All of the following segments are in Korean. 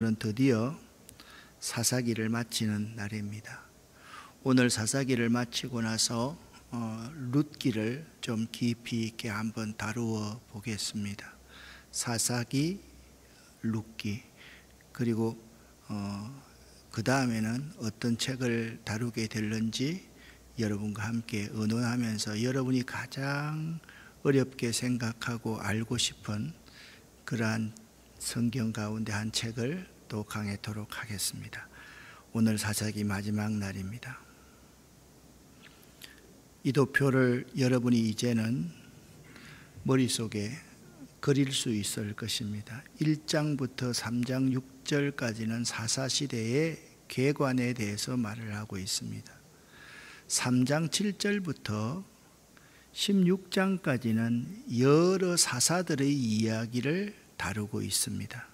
오늘은 드디어 사사기를 마치는 날입니다. 오늘 사사기를 마치고 나서 룻기를 좀 깊이 있게 한번 다루어 보겠습니다. 사사기, 룻기, 그리고 그 다음에는 어떤 책을 다루게 될는지 여러분과 함께 의논하면서 여러분이 가장 어렵게 생각하고 알고 싶은 그러한 성경 가운데 한 책을 또 강해토록 하겠습니다. 오늘 사사기 마지막 날입니다. 이 도표를 여러분이 이제는 머릿속에 그릴 수 있을 것입니다. 1장부터 3장 6절까지는 사사시대의 계관에 대해서 말을 하고 있습니다. 3장 7절부터 16장까지는 여러 사사들의 이야기를 다루고 있습니다.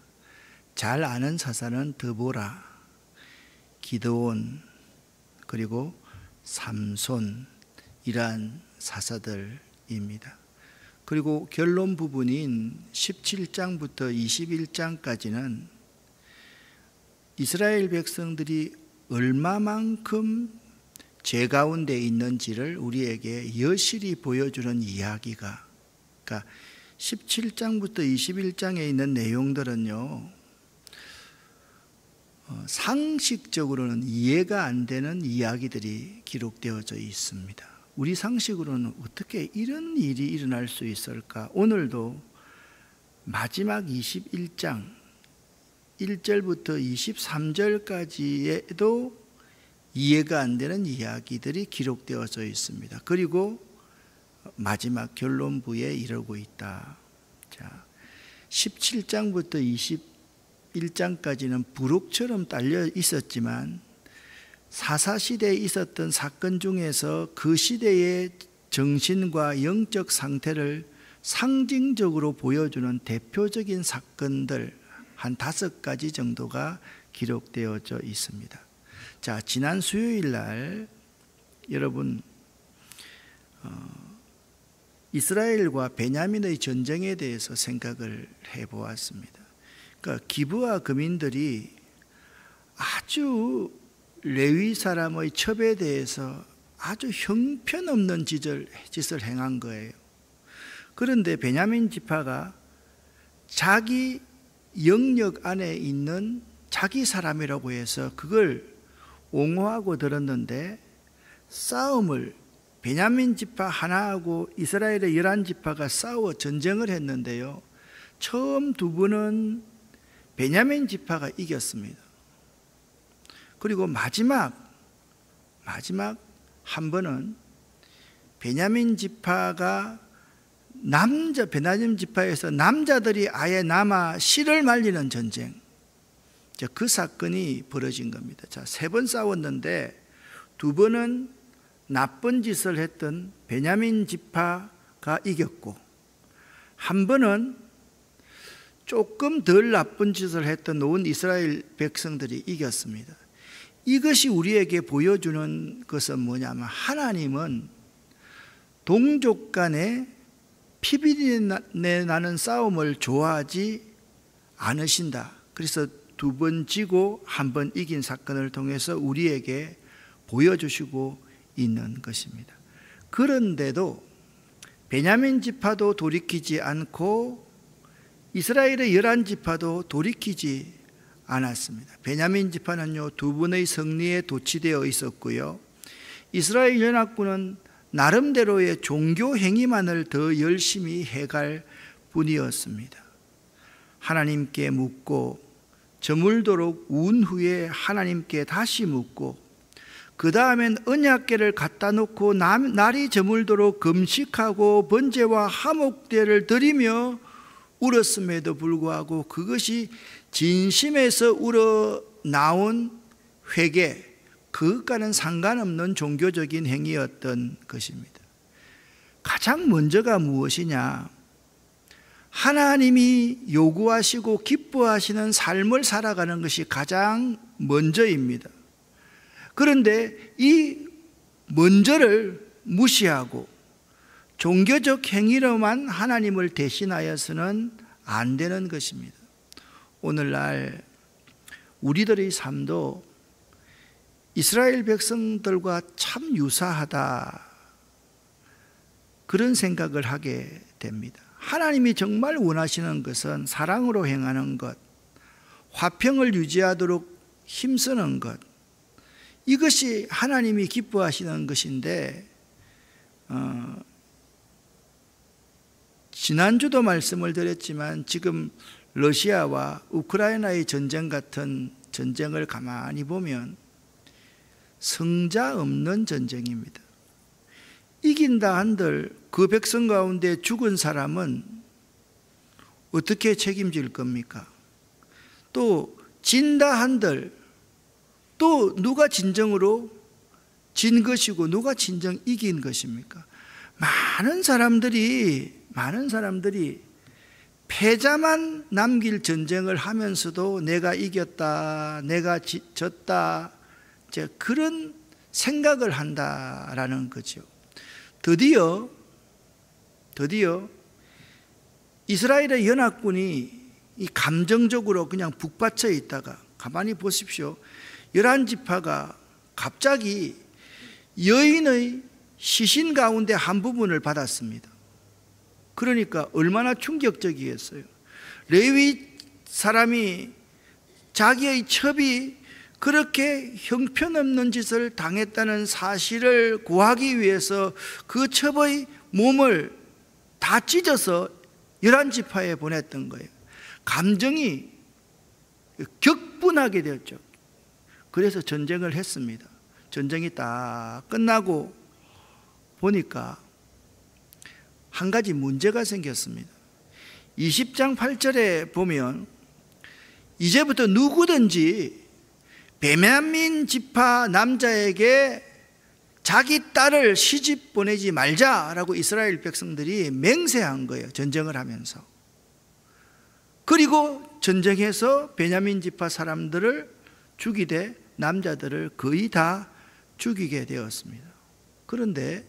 잘 아는 사사는 드보라, 기드온, 그리고 삼손, 이러한 사사들입니다. 그리고 결론 부분인 17장부터 21장까지는 이스라엘 백성들이 얼마만큼 죄 가운데 있는지를 우리에게 여실히 보여주는 이야기가, 그러니까 17장부터 21장에 있는 내용들은요, 상식적으로는 이해가 안 되는 이야기들이 기록되어져 있습니다. 우리 상식으로는 어떻게 이런 일이 일어날 수 있을까? 오늘도 마지막 21장 1절부터 23절까지에도 이해가 안 되는 이야기들이 기록되어져 있습니다. 그리고 마지막 결론부에 이르고 있다. 자, 17장부터 21장까지는 부록처럼 딸려 있었지만 사사시대에 있었던 사건 중에서 그 시대의 정신과 영적 상태를 상징적으로 보여주는 대표적인 사건들 한 5가지 정도가 기록되어져 있습니다. 자, 지난 수요일 날 여러분 이스라엘과 베냐민의 전쟁에 대해서 생각을 해보았습니다. 그러니까 기브아 거민들이 아주 레위 사람의 첩에 대해서 아주 형편없는 짓을 행한 거예요. 그런데 베냐민 지파가 자기 영역 안에 있는 자기 사람이라고 해서 그걸 옹호하고 들었는데 싸움을 베냐민 지파 하나하고 이스라엘의 11지파가 싸워 전쟁을 했는데요, 처음 두 번은 베냐민 지파가 이겼습니다. 그리고 마지막 한 번은 베냐민 지파가 베냐민 지파에서 남자들이 아예 남아 실을 말리는 전쟁, 그 사건이 벌어진 겁니다. 자, 3번 싸웠는데 2번은 나쁜 짓을 했던 베냐민 지파가 이겼고, 한 번은 조금 덜 나쁜 짓을 했던 온 이스라엘 백성들이 이겼습니다. 이것이 우리에게 보여주는 것은 뭐냐면 하나님은 동족 간에 피비린내 나는 싸움을 좋아하지 않으신다. 그래서 2번 지고 1번 이긴 사건을 통해서 우리에게 보여주시고 있는 것입니다. 그런데도 베냐민 지파도 돌이키지 않고 이스라엘의 11지파도 돌이키지 않았습니다. 베냐민 지파는요 2번의 승리에 도취되어 있었고요, 이스라엘 연합군은 나름대로의 종교 행위만을 더 열심히 해갈 뿐이었습니다. 하나님께 묻고 저물도록 운 후에 하나님께 다시 묻고 그 다음엔 언약궤를 갖다 놓고 날이 저물도록 금식하고 번제와 화목제를 드리며 울었음에도 불구하고 그것이 진심에서 우러나온 회개, 그것과는 상관없는 종교적인 행위였던 것입니다. 가장 먼저가 무엇이냐? 하나님이 요구하시고 기뻐하시는 삶을 살아가는 것이 가장 먼저입니다. 그런데 이 먼저를 무시하고 종교적 행위로만 하나님을 대신하여서는 안 되는 것입니다. 오늘날 우리들의 삶도 이스라엘 백성들과 참 유사하다, 그런 생각을 하게 됩니다. 하나님이 정말 원하시는 것은 사랑으로 행하는 것, 화평을 유지하도록 힘쓰는 것, 이것이 하나님이 기뻐하시는 것인데, 지난주도 말씀을 드렸지만 지금 러시아와 우크라이나의 전쟁 같은 전쟁을 가만히 보면 성자 없는 전쟁입니다. 이긴다 한들 그 백성 가운데 죽은 사람은 어떻게 책임질 겁니까? 또 진다 한들 또 누가 진정으로 진 것이고 누가 진정 이긴 것입니까? 많은 사람들이 패자만 남길 전쟁을 하면서도 내가 이겼다, 내가 졌다, 그런 생각을 한다라는 거죠. 드디어 이스라엘의 연합군이 이 감정적으로 그냥 북받쳐 있다가, 가만히 보십시오. 11지파가 갑자기 여인의 시신 가운데 한 부분을 받았습니다. 그러니까 얼마나 충격적이겠어요. 레위 사람이 자기의 첩이 그렇게 형편없는 짓을 당했다는 사실을 구하기 위해서 그 첩의 몸을 다 찢어서 11지파에 보냈던 거예요. 감정이 격분하게 되었죠. 그래서 전쟁을 했습니다. 전쟁이 딱 끝나고 보니까 한 가지 문제가 생겼습니다. 20장 8절에 보면 이제부터 누구든지 베냐민 지파 남자에게 자기 딸을 시집 보내지 말자라고 이스라엘 백성들이 맹세한 거예요. 전쟁을 하면서. 그리고 전쟁해서 베냐민 지파 사람들을 죽이되 남자들을 거의 다 죽이게 되었습니다. 그런데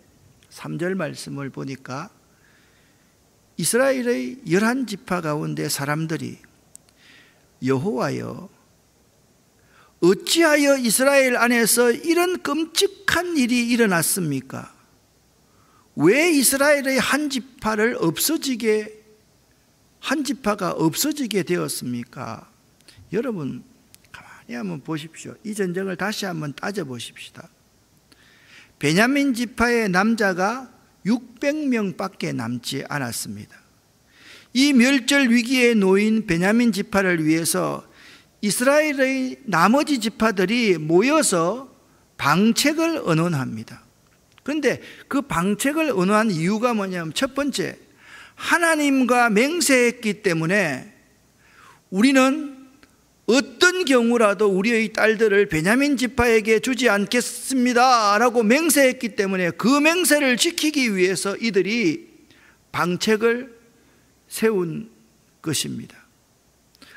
3절 말씀을 보니까 이스라엘의 11지파 가운데 사람들이 여호와여, 어찌하여 이스라엘 안에서 이런 끔찍한 일이 일어났습니까? 왜 이스라엘의 한 지파가 없어지게 되었습니까? 여러분 가만히 한번 보십시오. 이 전쟁을 다시 한번 따져보십시다. 베냐민 지파의 남자가 600명밖에 남지 않았습니다. 이 멸절 위기에 놓인 베냐민 지파를 위해서 이스라엘의 나머지 지파들이 모여서 방책을 언론합니다. 그런데 그 방책을 언론한 이유가 뭐냐면, 첫 번째, 하나님과 맹세했기 때문에 우리는 어떤 경우라도 우리의 딸들을 베냐민 지파에게 주지 않겠습니다 라고 맹세했기 때문에 그 맹세를 지키기 위해서 이들이 방책을 세운 것입니다.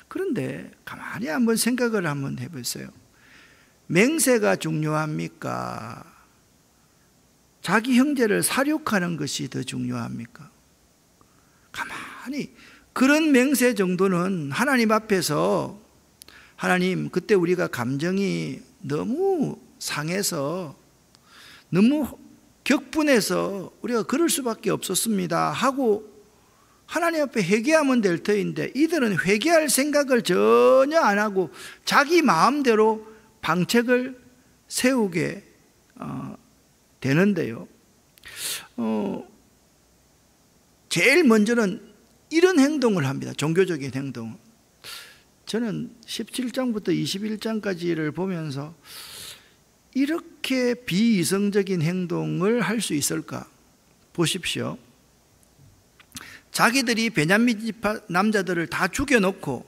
그런데 가만히 한번 생각을 한번 해보세요. 맹세가 중요합니까? 자기 형제를 살육하는 것이 더 중요합니까? 가만히 그런 맹세 정도는 하나님 앞에서, 하나님 그때 우리가 감정이 너무 상해서 너무 격분해서 우리가 그럴 수밖에 없었습니다 하고 하나님 앞에 회개하면 될 터인데, 이들은 회개할 생각을 전혀 안 하고 자기 마음대로 방책을 세우게 되는데요. 제일 먼저는 이런 행동을 합니다. 종교적인 행동. 저는 17장부터 21장까지를 보면서 이렇게 비이성적인 행동을 할 수 있을까? 보십시오. 자기들이 베냐민 지파 남자들을 다 죽여놓고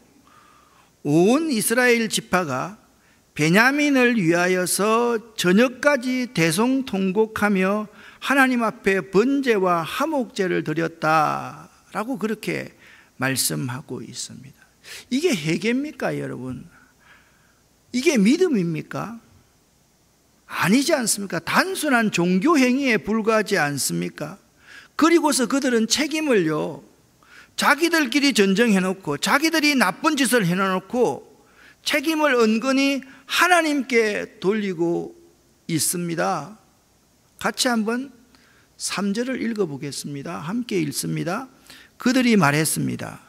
온 이스라엘 지파가 베냐민을 위하여서 저녁까지 대성통곡하며 하나님 앞에 번제와 화목제를 드렸다라고 그렇게 말씀하고 있습니다. 이게 회개입니까, 여러분? 이게 믿음입니까? 아니지 않습니까? 단순한 종교 행위에 불과하지 않습니까? 그리고서 그들은 책임을요, 자기들끼리 전쟁해놓고 자기들이 나쁜 짓을 해놓고 책임을 은근히 하나님께 돌리고 있습니다. 같이 한번 3절을 읽어보겠습니다. 함께 읽습니다. 그들이 말했습니다.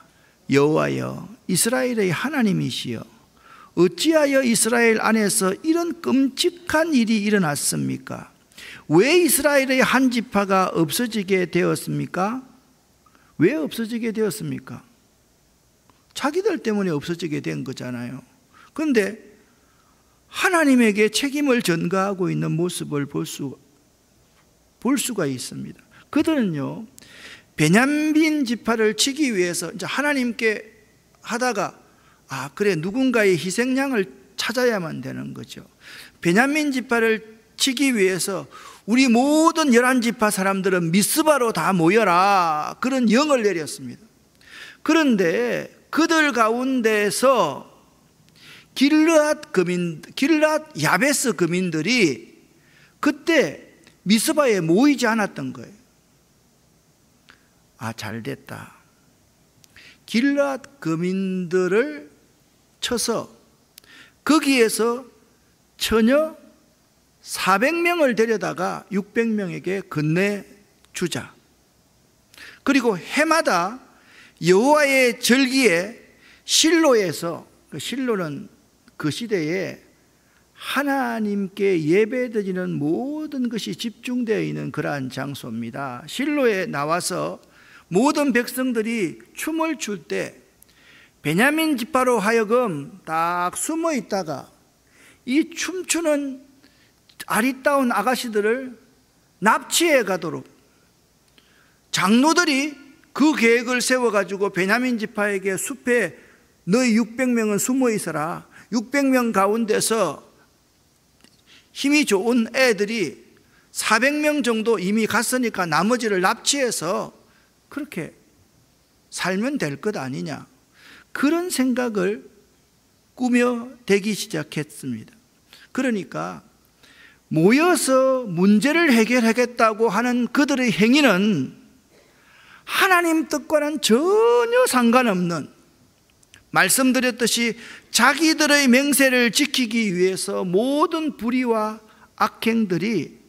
여호와여, 이스라엘의 하나님이시여, 어찌하여 이스라엘 안에서 이런 끔찍한 일이 일어났습니까? 왜 이스라엘의 한 지파가 없어지게 되었습니까? 왜 없어지게 되었습니까? 자기들 때문에 없어지게 된 거잖아요. 그런데 하나님에게 책임을 전가하고 있는 모습을 볼 수가 있습니다. 그들은요, 베냐민 지파를 치기 위해서 이제 하나님께 하다가 그래, 누군가의 희생양을 찾아야만 되는 거죠. 베냐민 지파를 치기 위해서 우리 모든 11지파 사람들은 미스바로 다 모여라, 그런 영을 내렸습니다. 그런데 그들 가운데서 길르앗 야베스 거민들이 그때 미스바에 모이지 않았던 거예요. 잘됐다. 길르앗 거민들을 쳐서 거기에서 처녀 400명을 데려다가 600명에게 건네주자. 그리고 해마다 여호와의 절기에 실로에서, 실로는 그 시대에 하나님께 예배드리는 모든 것이 집중되어 있는 그러한 장소입니다. 실로에 나와서 모든 백성들이 춤을 출 때 베냐민 지파로 하여금 딱 숨어 있다가 이 춤추는 아리따운 아가씨들을 납치해 가도록 장로들이 그 계획을 세워가지고 베냐민 지파에게 숲에 너희 600명은 숨어 있어라. 600명 가운데서 힘이 좋은 애들이 400명 정도 이미 갔으니까 나머지를 납치해서 그렇게 살면 될 것 아니냐, 그런 생각을 꾸며대기 시작했습니다. 그러니까 모여서 문제를 해결하겠다고 하는 그들의 행위는 하나님 뜻과는 전혀 상관없는, 말씀드렸듯이 자기들의 맹세를 지키기 위해서 모든 불의와 악행들이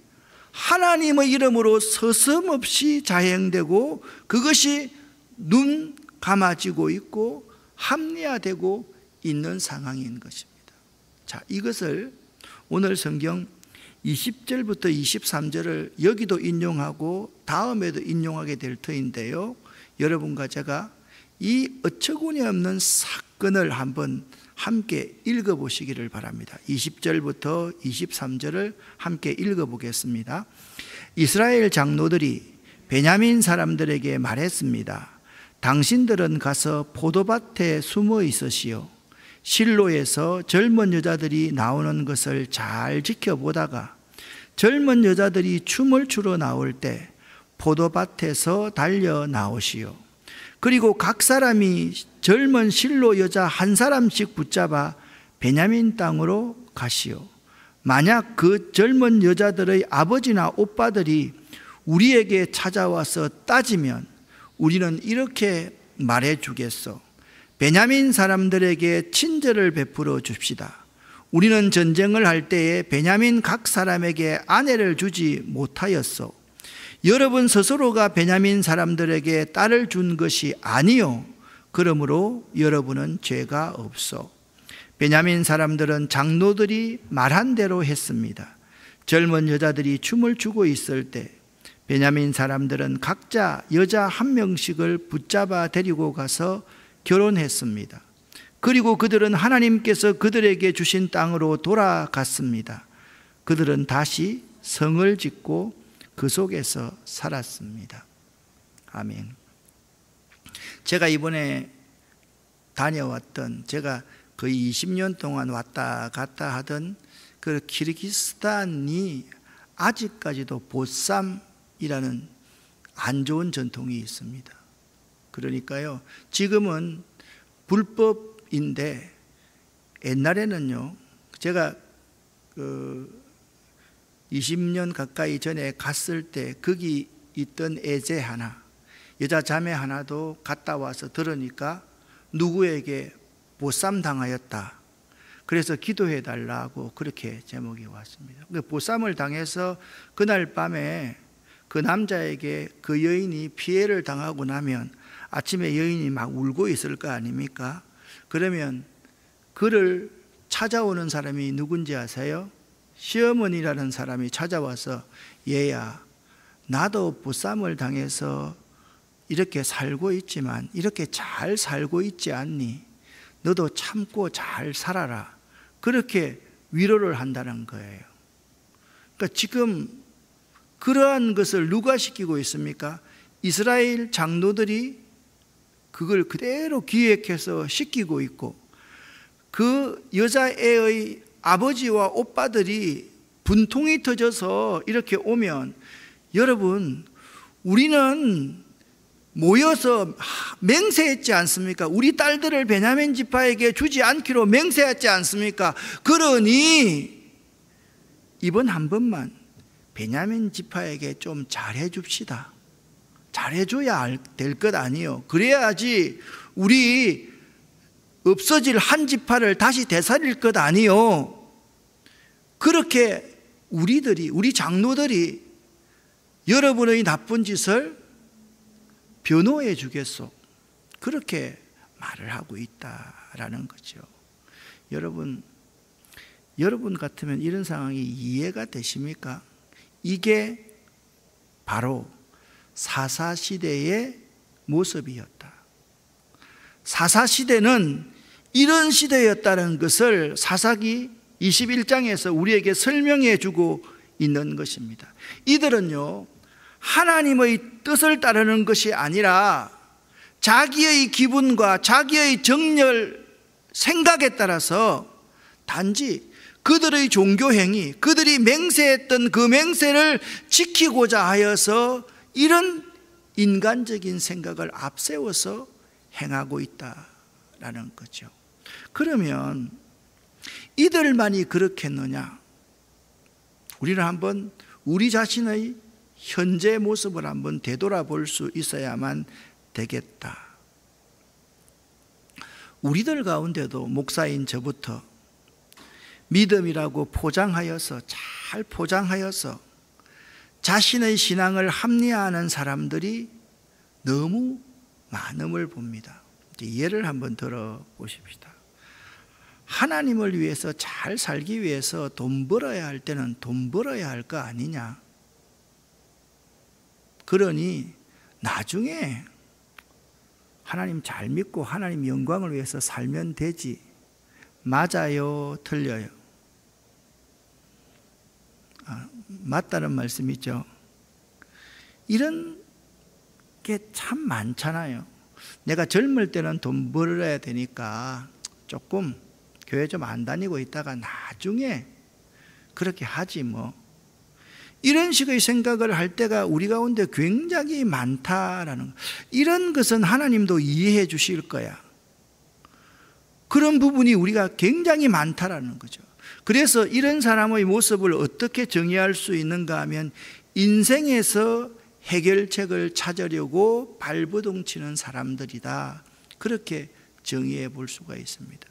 하나님의 이름으로 서슴없이 자행되고 그것이 눈 감아지고 있고 합리화되고 있는 상황인 것입니다. 자, 이것을 오늘 성경 20절부터 23절을 여기도 인용하고 다음에도 인용하게 될 터인데요, 여러분과 제가 이 어처구니 없는 사건을 한번 함께 읽어보시기를 바랍니다. 20절부터 23절을 함께 읽어보겠습니다. 이스라엘 장로들이 베냐민 사람들에게 말했습니다. 당신들은 가서 포도밭에 숨어 있으시오. 실로에서 젊은 여자들이 나오는 것을 잘 지켜보다가 젊은 여자들이 춤을 추러 나올 때 포도밭에서 달려 나오시오. 그리고 각 사람이 젊은 실로 여자 한 사람씩 붙잡아 베냐민 땅으로 가시오. 만약 그 젊은 여자들의 아버지나 오빠들이 우리에게 찾아와서 따지면 우리는 이렇게 말해 주겠소. 베냐민 사람들에게 친절을 베풀어 줍시다. 우리는 전쟁을 할 때에 베냐민 각 사람에게 아내를 주지 못하였소. 여러분 스스로가 베냐민 사람들에게 딸을 준 것이 아니요, 그러므로 여러분은 죄가 없소. 베냐민 사람들은 장로들이 말한 대로 했습니다. 젊은 여자들이 춤을 추고 있을 때 베냐민 사람들은 각자 여자 한 명씩을 붙잡아 데리고 가서 결혼했습니다. 그리고 그들은 하나님께서 그들에게 주신 땅으로 돌아갔습니다. 그들은 다시 성을 짓고 그 속에서 살았습니다. 아멘. 제가 이번에 다녀왔던, 제가 거의 20년 동안 왔다 갔다 하던 그 키르기스탄이 아직까지도 보쌈이라는 안 좋은 전통이 있습니다. 그러니까요, 지금은 불법인데 옛날에는요, 제가 20년 가까이 전에 갔을 때 거기 있던 애제 하나, 여자 자매 하나도 갔다 와서 들으니까 누구에게 보쌈 당하였다, 그래서 기도해 달라고 그렇게 제목이 왔습니다. 보쌈을 당해서 그날 밤에 그 남자에게 그 여인이 피해를 당하고 나면 아침에 여인이 막 울고 있을 거 아닙니까? 그러면 그를 찾아오는 사람이 누군지 아세요? 시어머니라는 사람이 찾아와서 얘야, 나도 보쌈을 당해서 이렇게 살고 있지만 이렇게 잘 살고 있지 않니? 너도 참고 잘 살아라. 그렇게 위로를 한다는 거예요. 그러니까 지금 그러한 것을 누가 시키고 있습니까? 이스라엘 장로들이 그걸 그대로 기획해서 시키고 있고, 그 여자애의 아버지와 오빠들이 분통이 터져서 이렇게 오면, 여러분, 우리는 모여서 맹세했지 않습니까? 우리 딸들을 베냐민 지파에게 주지 않기로 맹세했지 않습니까? 그러니 이번 한 번만 베냐민 지파에게 좀 잘해 줍시다. 잘해줘야 될 것 아니요. 그래야지 우리 없어질 한 지파를 다시 되살릴 것 아니요. 그렇게 우리 장로들이 여러분의 나쁜 짓을 변호해 주겠소. 그렇게 말을 하고 있다라는 거죠. 여러분 같으면 이런 상황이 이해가 되십니까? 이게 바로 사사시대의 모습이었다. 사사시대는 이런 시대였다는 것을 사사기 21장에서 우리에게 설명해 주고 있는 것입니다. 이들은요, 하나님의 뜻을 따르는 것이 아니라 자기의 기분과 자기의 정열 생각에 따라서 단지 그들의 종교행위, 그들이 맹세했던 그 맹세를 지키고자 하여서 이런 인간적인 생각을 앞세워서 행하고 있다라는 거죠. 그러면 이들만이 그렇겠느냐? 우리는 한번 우리 자신의 현재 모습을 한번 되돌아볼 수 있어야만 되겠다. 우리들 가운데도 목사인 저부터 믿음이라고 잘 포장하여서 자신의 신앙을 합리화하는 사람들이 너무 많음을 봅니다. 예를 한번 들어보십시다. 하나님을 위해서 잘 살기 위해서 돈 벌어야 할 때는 돈 벌어야 할 거 아니냐? 그러니 나중에 하나님 잘 믿고 하나님 영광을 위해서 살면 되지. 맞아요? 틀려요? 맞다는 말씀이죠. 이런 게 참 많잖아요. 내가 젊을 때는 돈 벌어야 되니까 조금 교회 좀 안 다니고 있다가 나중에 그렇게 하지 뭐. 이런 식의 생각을 할 때가 우리 가운데 굉장히 많다라는 거. 이런 것은 하나님도 이해해 주실 거야. 그런 부분이 우리가 굉장히 많다라는 거죠. 그래서 이런 사람의 모습을 어떻게 정의할 수 있는가 하면 인생에서 해결책을 찾으려고 발버둥치는 사람들이다. 그렇게 정의해 볼 수가 있습니다.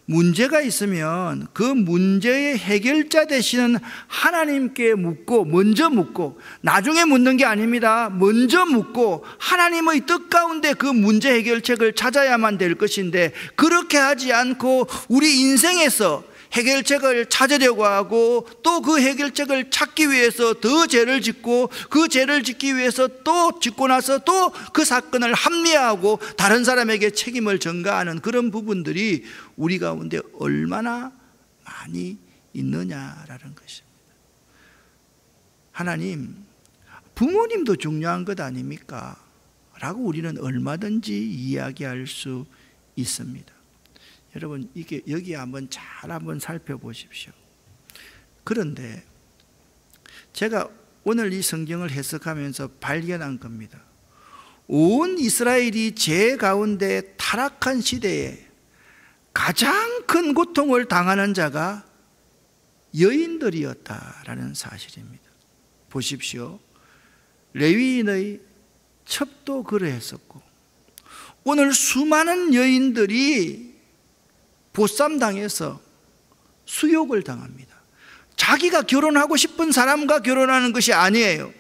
문제가 있으면 그 문제의 해결자 되시는 하나님께 먼저 묻고 나중에 묻는 게 아닙니다. 먼저 묻고 하나님의 뜻 가운데 그 문제 해결책을 찾아야만 될 것인데, 그렇게 하지 않고 우리 인생에서 해결책을 찾으려고 하고 또 그 해결책을 찾기 위해서 더 죄를 짓고 그 죄를 짓기 위해서 또 짓고 나서 또 그 사건을 합리화하고 다른 사람에게 책임을 전가하는 그런 부분들이 우리 가운데 얼마나 많이 있느냐라는 것입니다. 하나님, 부모님도 중요한 것 아닙니까? 라고 우리는 얼마든지 이야기할 수 있습니다. 여러분, 이게 여기 한번 한번 살펴보십시오. 그런데 제가 오늘 이 성경을 해석하면서 발견한 겁니다. 온 이스라엘이 죄 가운데 타락한 시대에 가장 큰 고통을 당하는 자가 여인들이었다라는 사실입니다. 보십시오. 레위인의 첩도 그러했었고, 오늘 수많은 여인들이 보쌈당해서 수욕을 당합니다. 자기가 결혼하고 싶은 사람과 결혼하는 것이 아니에요.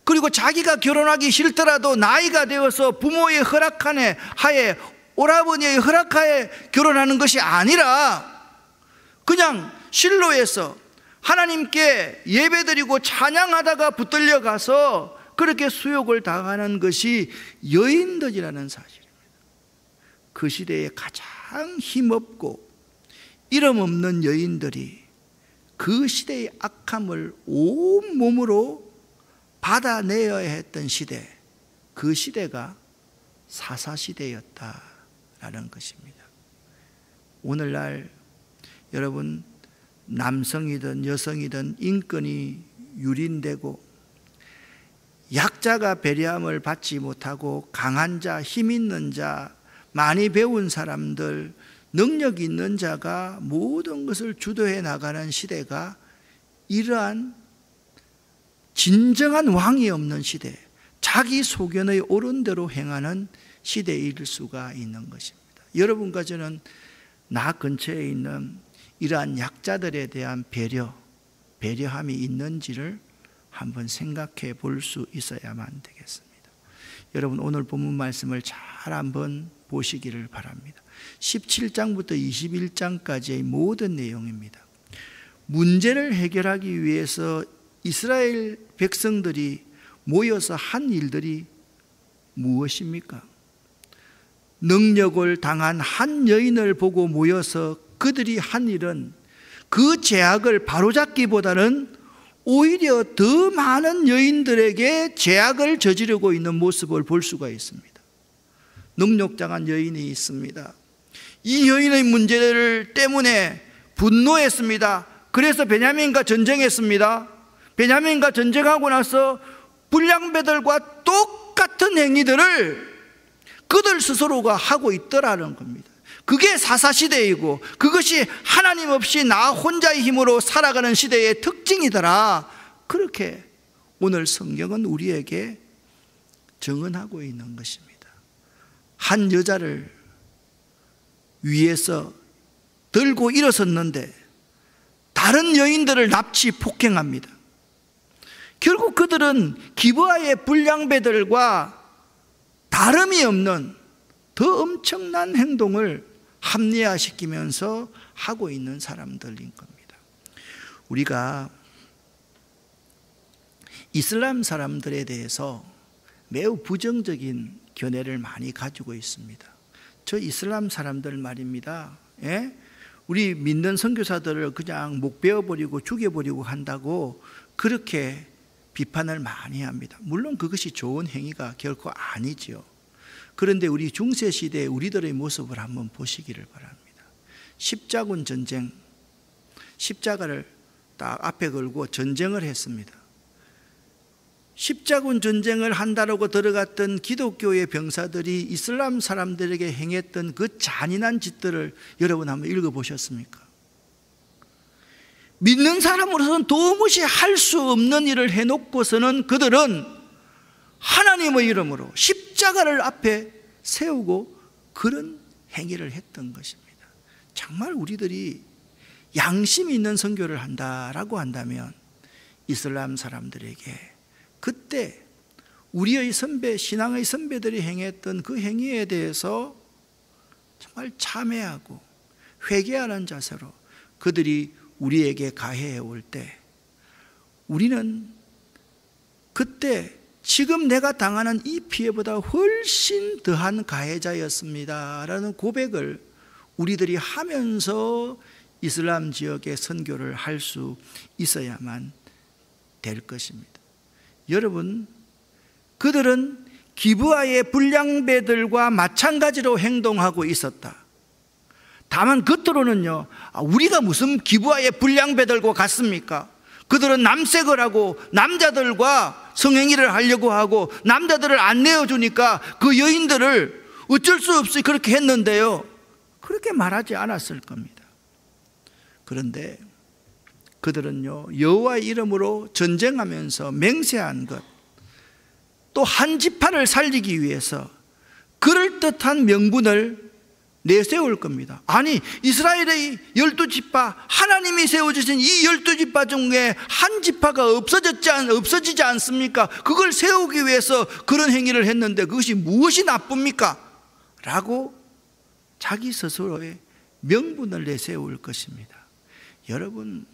그리고 자기가 결혼하기 싫더라도 나이가 되어서 부모의 허락하에 하에, 오라버니의 허락하에 결혼하는 것이 아니라 그냥 실로에서 하나님께 예배드리고 찬양하다가 붙들려 가서 그렇게 수욕을 당하는 것이 여인들이라는 사실입니다. 그 시대에 가장 힘없고 이름 없는 여인들이 그 시대의 악함을 온몸으로 받아내어야 했던 시대, 그 시대가 사사시대였다라는 것입니다. 오늘날 여러분, 남성이든 여성이든 인권이 유린되고 약자가 배려함을 받지 못하고 강한 자, 힘 있는 자, 많이 배운 사람들, 능력 있는 자가 모든 것을 주도해 나가는 시대가 이러한 진정한 왕이 없는 시대, 자기 소견의 옳은 대로 행하는 시대일 수가 있는 것입니다. 여러분과 저는 나 근처에 있는 이러한 약자들에 대한 배려함이 있는지를 한번 생각해 볼 수 있어야만 되겠습니다. 여러분, 오늘 본문 말씀을 잘 한번 보시기를 바랍니다. 17장부터 21장까지의 모든 내용입니다. 문제를 해결하기 위해서 이스라엘 백성들이 모여서 한 일들이 무엇입니까? 능력을 당한 한 여인을 보고 모여서 그들이 한 일은 그 죄악을 바로잡기보다는 오히려 더 많은 여인들에게 죄악을 저지르고 있는 모습을 볼 수가 있습니다. 능력장한 여인이 있습니다. 이 여인의 문제를 때문에 분노했습니다. 그래서 베냐민과 전쟁했습니다. 베냐민과 전쟁하고 나서 불량배들과 똑같은 행위들을 그들 스스로가 하고 있더라는 겁니다. 그게 사사시대이고 그것이 하나님 없이 나 혼자의 힘으로 살아가는 시대의 특징이더라. 그렇게 오늘 성경은 우리에게 증언하고 있는 것입니다. 한 여자를 위에서 들고 일어섰는데 다른 여인들을 납치 폭행합니다. 결국 그들은 기브아의 불량배들과 다름이 없는 더 엄청난 행동을 합리화시키면서 하고 있는 사람들인 겁니다. 우리가 이슬람 사람들에 대해서 매우 부정적인 견해를 많이 가지고 있습니다. 저 이슬람 사람들 말입니다. 우리 믿는 선교사들을 그냥 목 베어버리고 죽여버리고 한다고 그렇게 비판을 많이 합니다. 물론 그것이 좋은 행위가 결코 아니지요. 그런데 우리 중세시대의 우리들의 모습을 한번 보시기를 바랍니다. 십자군 전쟁, 십자가를 딱 앞에 걸고 전쟁을 했습니다. 십자군 전쟁을 한다라고 들어갔던 기독교의 병사들이 이슬람 사람들에게 행했던 그 잔인한 짓들을 여러분 한번 읽어보셨습니까? 믿는 사람으로서는 도무지 할 수 없는 일을 해놓고서는 그들은 하나님의 이름으로 십자가를 앞에 세우고 그런 행위를 했던 것입니다. 정말 우리들이 양심 있는 선교를 한다라고 한다면 이슬람 사람들에게 그때 우리의 선배, 신앙의 선배들이 행했던 그 행위에 대해서 정말 참회하고 회개하는 자세로 그들이 우리에게 가해해 올 때 우리는 그때 지금 내가 당하는 이 피해보다 훨씬 더한 가해자였습니다 라는 고백을 우리들이 하면서 이슬람 지역의 선교를 할 수 있어야만 될 것입니다. 여러분, 그들은 기브아의 불량배들과 마찬가지로 행동하고 있었다. 다만 겉으로는요, 우리가 무슨 기브아의 불량배들과 같습니까? 그들은 남색을 하고 남자들과 성행위를 하려고 하고 남자들을 안 내어주니까 그 여인들을 어쩔 수 없이 그렇게 했는데요, 그렇게 말하지 않았을 겁니다. 그런데 그들은요, 여호와의 이름으로 전쟁하면서 맹세한 것, 또 한 지파를 살리기 위해서 그럴듯한 명분을 내세울 겁니다. 아니, 이스라엘의 12지파, 하나님이 세워주신 이 12지파 중에 한 지파가 없어지지 않습니까? 그걸 세우기 위해서 그런 행위를 했는데 그것이 무엇이 나쁩니까? 라고 자기 스스로의 명분을 내세울 것입니다. 여러분,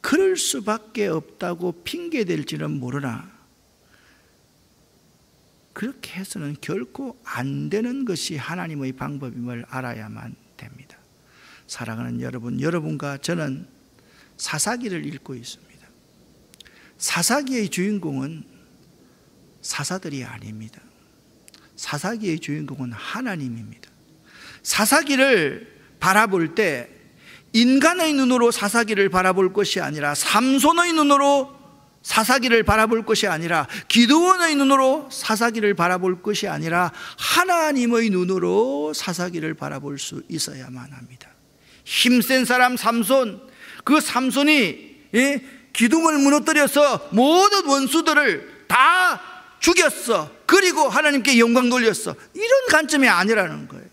그럴 수밖에 없다고 핑계댈지는 모르나 그렇게 해서는 결코 안 되는 것이 하나님의 방법임을 알아야만 됩니다. 사랑하는 여러분, 여러분과 저는 사사기를 읽고 있습니다. 사사기의 주인공은 사사들이 아닙니다. 사사기의 주인공은 하나님입니다. 사사기를 바라볼 때 인간의 눈으로 사사기를 바라볼 것이 아니라, 삼손의 눈으로 사사기를 바라볼 것이 아니라, 기드온의 눈으로 사사기를 바라볼 것이 아니라 하나님의 눈으로 사사기를 바라볼 수 있어야만 합니다. 힘센 사람 삼손, 그 삼손이 기둥을 무너뜨려서 모든 원수들을 다 죽였어. 그리고 하나님께 영광 돌렸어. 이런 관점이 아니라는 거예요.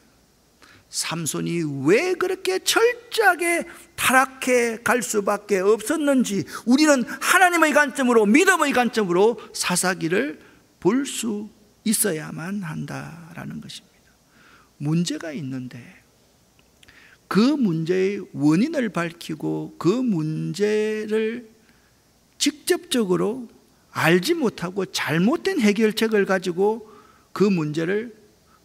삼손이 왜 그렇게 철저하게 타락해 갈 수밖에 없었는지 우리는 하나님의 관점으로, 믿음의 관점으로 사사기를 볼 수 있어야만 한다라는 것입니다. 문제가 있는데 그 문제의 원인을 밝히고 그 문제를 직접적으로 알지 못하고 잘못된 해결책을 가지고 그 문제를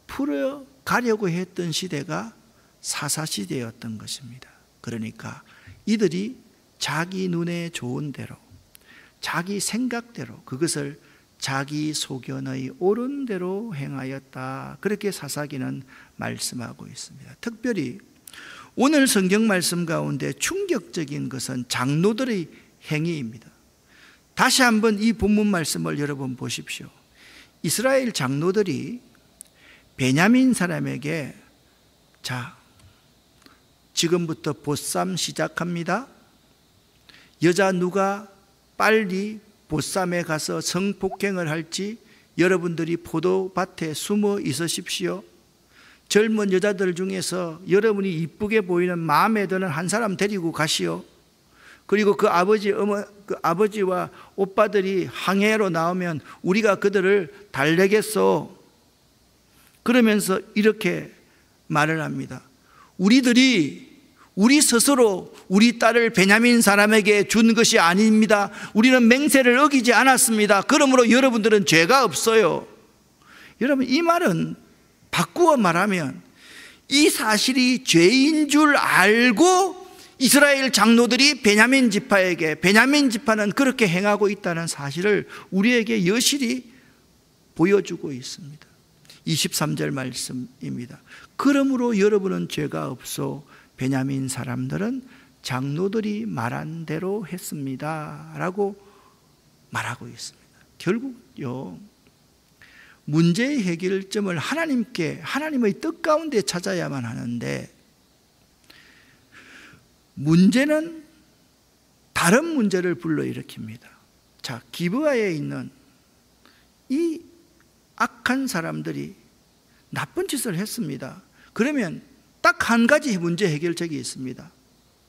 풀어가려고 했던 시대가 사사시대였던 것입니다. 그러니까 이들이 자기 눈에 좋은 대로, 자기 생각대로, 그것을 자기 소견의 옳은 대로 행하였다. 그렇게 사사기는 말씀하고 있습니다. 특별히 오늘 성경 말씀 가운데 충격적인 것은 장로들의 행위입니다. 다시 한번 이 본문 말씀을 여러분 보십시오. 이스라엘 장로들이 베냐민 사람에게, 자, 지금부터 보쌈 시작합니다. 여자 누가 빨리 보쌈에 가서 성폭행을 할지 여러분들이 포도밭에 숨어 있으십시오. 젊은 여자들 중에서 여러분이 이쁘게 보이는 마음에 드는 한 사람 데리고 가시오. 그리고 그 아버지와 오빠들이 항해로 나오면 우리가 그들을 달래겠소. 그러면서 이렇게 말을 합니다. 우리 스스로 우리 딸을 베냐민 사람에게 준 것이 아닙니다. 우리는 맹세를 어기지 않았습니다. 그러므로 여러분들은 죄가 없어요. 여러분, 이 말은 바꾸어 말하면 이 사실이 죄인 줄 알고 이스라엘 장로들이 베냐민 지파에게, 베냐민 지파는 그렇게 행하고 있다는 사실을 우리에게 여실히 보여주고 있습니다. 23절 말씀입니다. 그러므로 여러분은 죄가 없어 베냐민 사람들은 장로들이 말한 대로 했습니다 라고 말하고 있습니다. 결국요, 문제의 해결점을 하나님의 뜻 가운데 찾아야만 하는데, 문제는 다른 문제를 불러일으킵니다. 자, 기브아에 있는 이 악한 사람들이 나쁜 짓을 했습니다. 그러면 딱 한 가지 문제 해결책이 있습니다.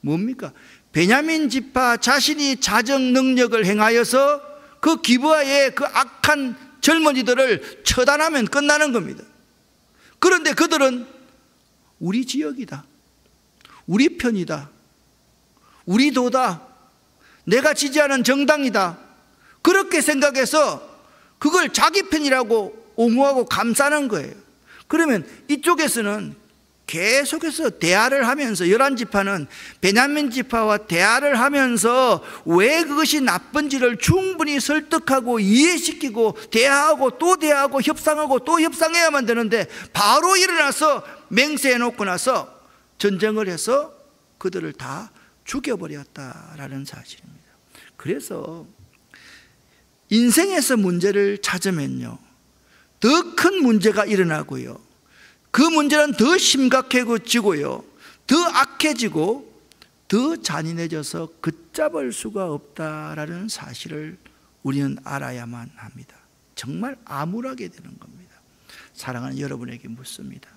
뭡니까? 베냐민 지파 자신이 자정 능력을 행하여서 그 기브아의 그 악한 젊은이들을 처단하면 끝나는 겁니다. 그런데 그들은 우리 지역이다, 우리 편이다, 우리 도다, 내가 지지하는 정당이다, 그렇게 생각해서 그걸 자기 편이라고 옹호하고 감싸는 거예요. 그러면 이쪽에서는 계속해서 대화를 하면서, 11지파는 베냐민 지파와 대화를 하면서 왜 그것이 나쁜지를 충분히 설득하고 이해시키고 대화하고 또 대화하고 협상하고 또 협상해야만 되는데, 바로 일어나서 맹세해놓고 나서 전쟁을 해서 그들을 다 죽여버렸다라는 사실입니다. 그래서 인생에서 문제를 찾으면요, 더 큰 문제가 일어나고요, 그 문제는 더 심각해지고요, 더 악해지고 더 잔인해져서 걷잡을 수가 없다라는 사실을 우리는 알아야만 합니다. 정말 암울하게 되는 겁니다. 사랑하는 여러분에게 묻습니다.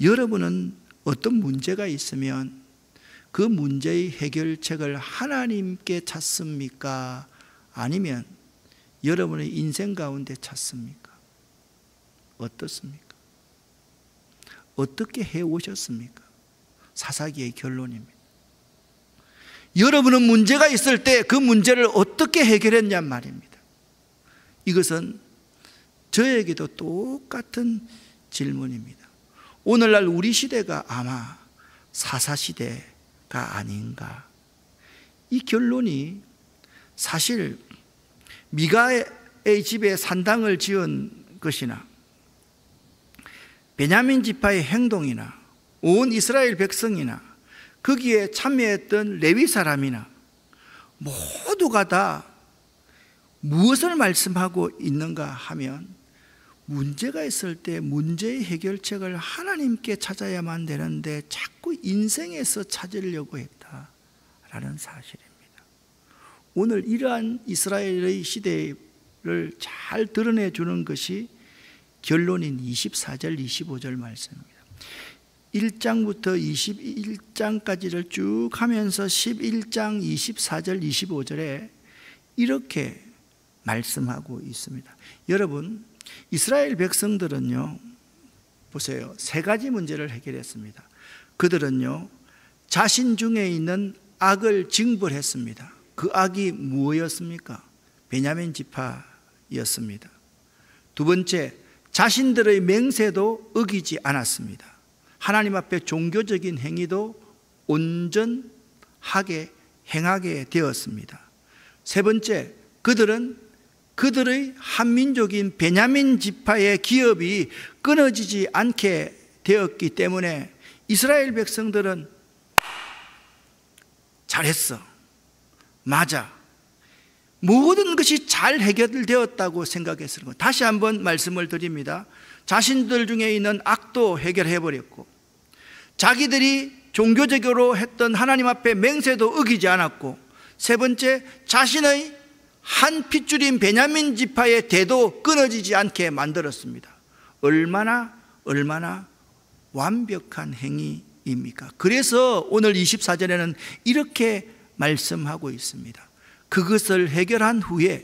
여러분은 어떤 문제가 있으면 그 문제의 해결책을 하나님께 찾습니까? 아니면 여러분의 인생 가운데 찾습니까? 어떻습니까? 어떻게 해오셨습니까? 사사기의 결론입니다. 여러분은 문제가 있을 때 그 문제를 어떻게 해결했냔 말입니다. 이것은 저에게도 똑같은 질문입니다. 오늘날 우리 시대가 아마 사사시대가 아닌가. 이 결론이 사실 미가의 집에 산당을 지은 것이나 베냐민 지파의 행동이나 온 이스라엘 백성이나 거기에 참여했던 레위 사람이나 모두가 다 무엇을 말씀하고 있는가 하면 문제가 있을 때 문제의 해결책을 하나님께 찾아야만 되는데 자꾸 인생에서 찾으려고 했다라는 사실입니다. 오늘 이러한 이스라엘의 시대를 잘 드러내 주는 것이 결론인 24절 25절 말씀입니다. 1장부터 21장까지를 쭉 하면서 11장 24절 25절에 이렇게 말씀하고 있습니다. 여러분, 이스라엘 백성들은요, 보세요. 세 가지 문제를 해결했습니다. 그들은요, 자신 중에 있는 악을 징벌했습니다. 그 악이 무엇이었습니까? 베냐민 지파였습니다. 두 번째, 자신들의 맹세도 어기지 않았습니다. 하나님 앞에 종교적인 행위도 온전하게 행하게 되었습니다. 세 번째, 그들은 그들의 한민족인 베냐민 지파의 기업이 끊어지지 않게 되었기 때문에 이스라엘 백성들은 잘했어, 맞아, 모든 것이 잘 해결되었다고 생각했을 거예요. 다시 한번 말씀을 드립니다. 자신들 중에 있는 악도 해결해버렸고, 자기들이 종교적으로 했던 하나님 앞에 맹세도 어기지 않았고, 세 번째, 자신의 한 핏줄인 베냐민 지파의 대도 끊어지지 않게 만들었습니다. 얼마나 완벽한 행위입니까? 그래서 오늘 24절에는 이렇게 말씀하고 있습니다. 그것을 해결한 후에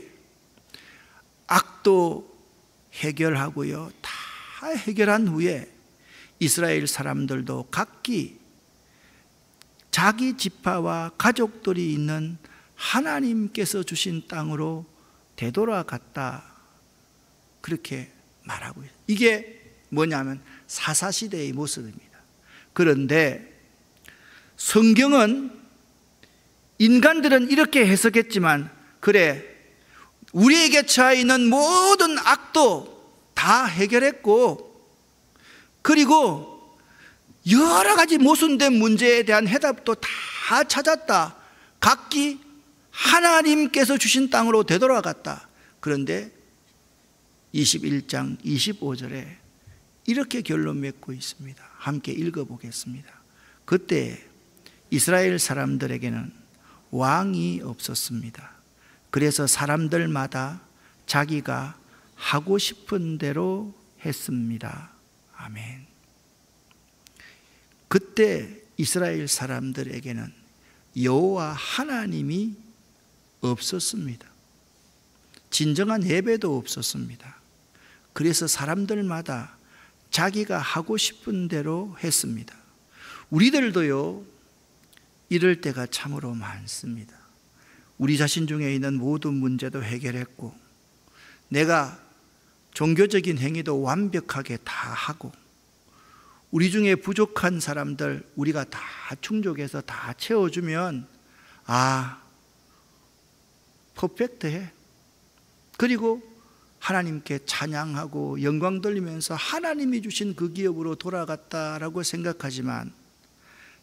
악도 해결하고요, 다 해결한 후에 이스라엘 사람들도 각기 자기 지파와 가족들이 있는 하나님께서 주신 땅으로 되돌아갔다, 그렇게 말하고 있어요. 이게 뭐냐면 사사시대의 모습입니다. 그런데 성경은, 인간들은 이렇게 해석했지만, 그래, 우리에게 처해 있는 모든 악도 다 해결했고, 그리고 여러 가지 모순된 문제에 대한 해답도 다 찾았다. 각기 하나님께서 주신 땅으로 되돌아갔다. 그런데 21장 25절에 이렇게 결론 맺고 있습니다. 함께 읽어보겠습니다. 그때 이스라엘 사람들에게는 왕이 없었습니다. 그래서 사람들마다 자기가 하고 싶은 대로 했습니다. 아멘. 그때 이스라엘 사람들에게는 여호와 하나님이 없었습니다. 진정한 예배도 없었습니다. 그래서 사람들마다 자기가 하고 싶은 대로 했습니다. 우리들도요, 이럴 때가 참으로 많습니다. 우리 자신 중에 있는 모든 문제도 해결했고, 내가 종교적인 행위도 완벽하게 다 하고, 우리 중에 부족한 사람들 우리가 다 충족해서 다 채워주면, 아, 퍼펙트해. 그리고 하나님께 찬양하고 영광 돌리면서 하나님이 주신 그 기업으로 돌아갔다라고 생각하지만,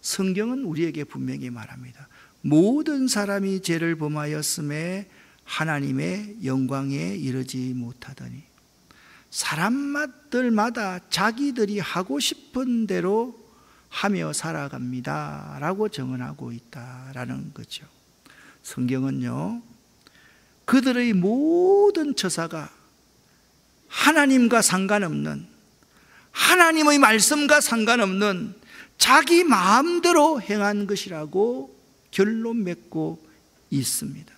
성경은 우리에게 분명히 말합니다. 모든 사람이 죄를 범하였음에 하나님의 영광에 이르지 못하더니 사람들마다 자기들이 하고 싶은 대로 하며 살아갑니다 라고 증언하고 있다라는 거죠. 성경은요, 그들의 모든 처사가 하나님과 상관없는, 하나님의 말씀과 상관없는 자기 마음대로 행한 것이라고 결론 맺고 있습니다.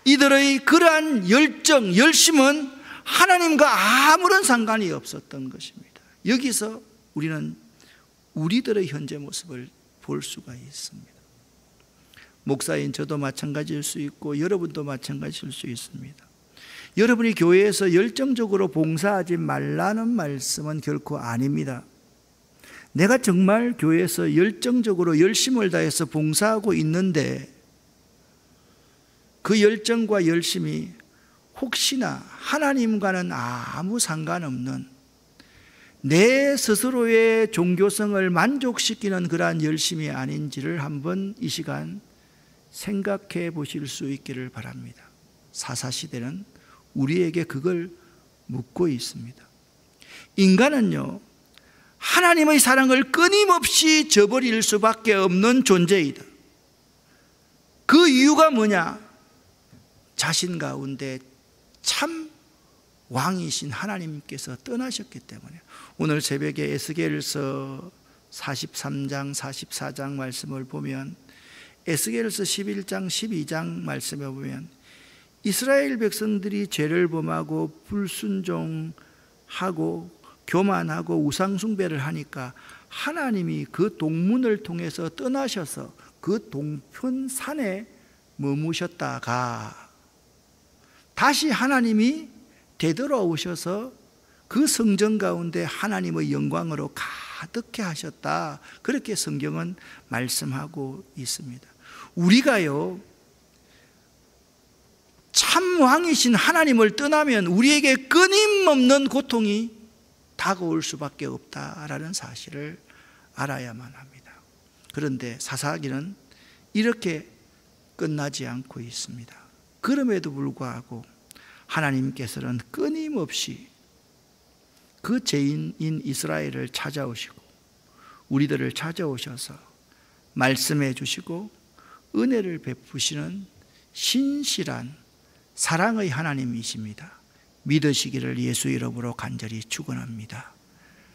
이들의 그러한 열정, 열심은 하나님과 아무런 상관이 없었던 것입니다. 여기서 우리는 우리들의 현재 모습을 볼 수가 있습니다. 목사인 저도 마찬가지일 수 있고 여러분도 마찬가지일 수 있습니다. 여러분이 교회에서 열정적으로 봉사하지 말라는 말씀은 결코 아닙니다. 내가 정말 교회에서 열정적으로 열심을 다해서 봉사하고 있는데 그 열정과 열심이 혹시나 하나님과는 아무 상관없는 내 스스로의 종교성을 만족시키는 그러한 열심이 아닌지를 한번 이 시간 생각해 보실 수 있기를 바랍니다. 사사시대는 우리에게 그걸 묻고 있습니다. 인간은요, 하나님의 사랑을 끊임없이 저버릴 수밖에 없는 존재이다. 그 이유가 뭐냐? 자신 가운데 참 왕이신 하나님께서 떠나셨기 때문에. 오늘 새벽에 에스겔서 43장 44장 말씀을 보면, 에스겔서 11장 12장 말씀에 보면 이스라엘 백성들이 죄를 범하고 불순종하고 교만하고 우상숭배를 하니까 하나님이 그 동문을 통해서 떠나셔서 그 동편 산에 머무셨다가 다시 하나님이 되돌아오셔서 그 성전 가운데 하나님의 영광으로 가득해 하셨다. 그렇게 성경은 말씀하고 있습니다. 우리가요, 참 왕이신 하나님을 떠나면 우리에게 끊임없는 고통이 다가올 수밖에 없다라는 사실을 알아야만 합니다. 그런데 사사기는 이렇게 끝나지 않고 있습니다. 그럼에도 불구하고 하나님께서는 끊임없이 그 죄인인 이스라엘을 찾아오시고 우리들을 찾아오셔서 말씀해 주시고 은혜를 베푸시는 신실한 사랑의 하나님이십니다. 믿으시기를 예수 이름으로 간절히 축원합니다.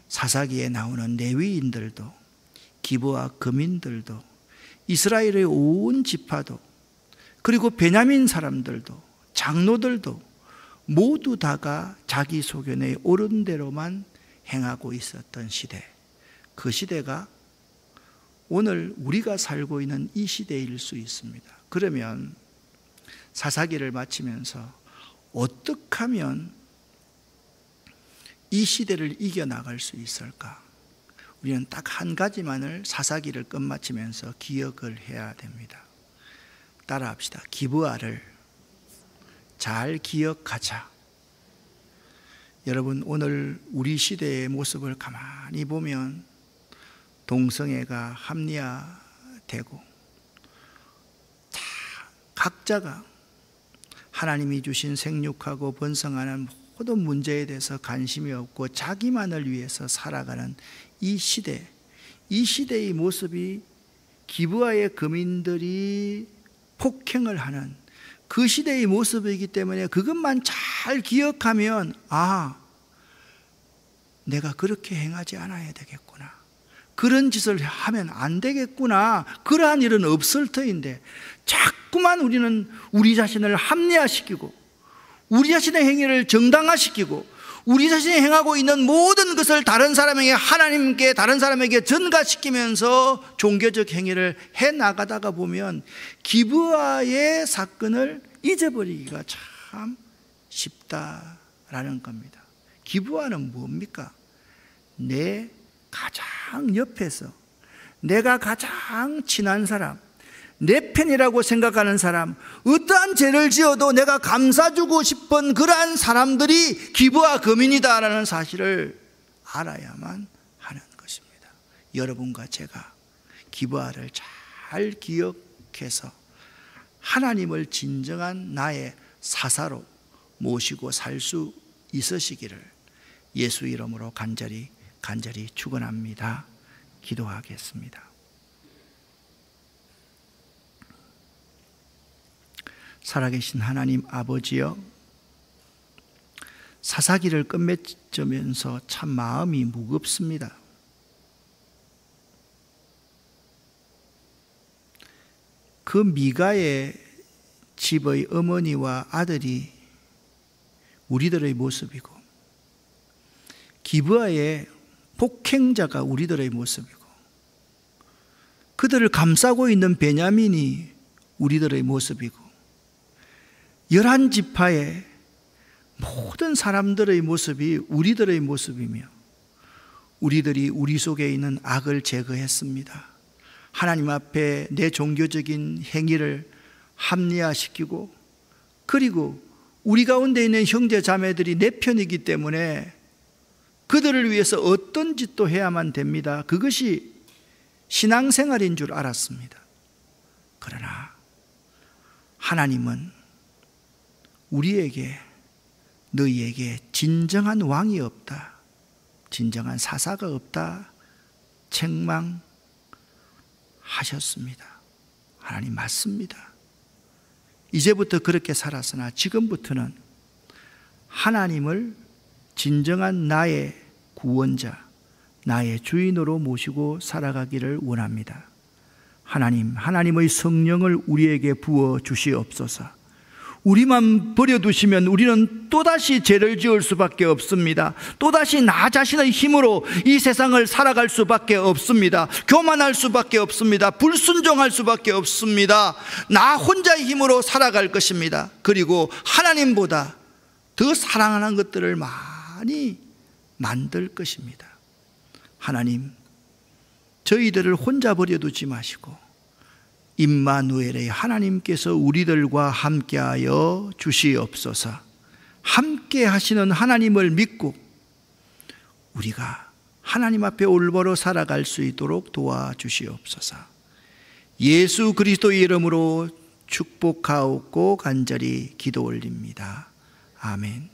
사사기에 나오는 레위인들도 기브와 거민들도 이스라엘의 온 지파도 그리고 베냐민 사람들도 장로들도 모두 다가 자기 소견에 옳은 대로만 행하고 있었던 시대, 그 시대가 오늘 우리가 살고 있는 이 시대일 수 있습니다. 그러면 사사기를 마치면서 어떻게 하면 이 시대를 이겨나갈 수 있을까? 우리는 딱 한 가지만을 사사기를 끝마치면서 기억을 해야 됩니다. 따라합시다. 기브아를 잘 기억하자. 여러분, 오늘 우리 시대의 모습을 가만히 보면 동성애가 합리화되고 다 각자가 하나님이 주신 생육하고 번성하는 모든 문제에 대해서 관심이 없고 자기만을 위해서 살아가는 이 시대, 이 시대의 모습이 기브아의 거민들이 폭행을 하는 그 시대의 모습이기 때문에 그것만 잘 기억하면 내가 그렇게 행하지 않아야 되겠구나, 그런 짓을 하면 안 되겠구나, 그러한 일은 없을 터인데 자꾸만 우리는 우리 자신을 합리화시키고 우리 자신의 행위를 정당화시키고 우리 자신이 행하고 있는 모든 것을 다른 사람에게, 하나님께, 다른 사람에게 전가시키면서 종교적 행위를 해나가다가 보면 기브아의 사건을 잊어버리기가 참 쉽다라는 겁니다. 기브아는 뭡니까? 내 가장 옆에서 내가 가장 친한 사람, 내 편이라고 생각하는 사람, 어떠한 죄를 지어도 내가 감싸주고 싶은 그러한 사람들이 기브아 거민이다라는 사실을 알아야만 하는 것입니다. 여러분과 제가 기브아를 잘 기억해서 하나님을 진정한 나의 사사로 모시고 살 수 있으시기를 예수 이름으로 간절히 축원합니다. 기도하겠습니다. 살아계신 하나님 아버지여, 사사기를 끝맺으면서 참 마음이 무겁습니다. 그 미가의 집의 어머니와 아들이 우리들의 모습이고, 기브아의 폭행자가 우리들의 모습이고, 그들을 감싸고 있는 베냐민이 우리들의 모습이고, 11지파의 모든 사람들의 모습이 우리들의 모습이며, 우리들이 우리 속에 있는 악을 제거했습니다. 하나님 앞에 내 종교적인 행위를 합리화시키고, 그리고 우리 가운데 있는 형제 자매들이 내 편이기 때문에 그들을 위해서 어떤 짓도 해야만 됩니다. 그것이 신앙생활인 줄 알았습니다. 그러나 하나님은 우리에게, 너희에게 진정한 왕이 없다, 진정한 사사가 없다 책망하셨습니다. 하나님 맞습니다. 이제부터 그렇게 살았으나 지금부터는 하나님을 진정한 나의 구원자, 나의 주인으로 모시고 살아가기를 원합니다. 하나님의 성령을 우리에게 부어 주시옵소서. 우리만 버려두시면 우리는 또다시 죄를 지을 수밖에 없습니다. 또다시 나 자신의 힘으로 이 세상을 살아갈 수밖에 없습니다. 교만할 수밖에 없습니다. 불순종할 수밖에 없습니다. 나 혼자의 힘으로 살아갈 것입니다. 그리고 하나님보다 더 사랑하는 것들을 많이 만들 것입니다. 하나님, 저희들을 혼자 버려두지 마시고 임마누엘의 하나님께서 우리들과 함께하여 주시옵소서. 함께 하시는 하나님을 믿고 우리가 하나님 앞에 올바로 살아갈 수 있도록 도와주시옵소서. 예수 그리스도의 이름으로 축복하옵고 간절히 기도 올립니다. 아멘.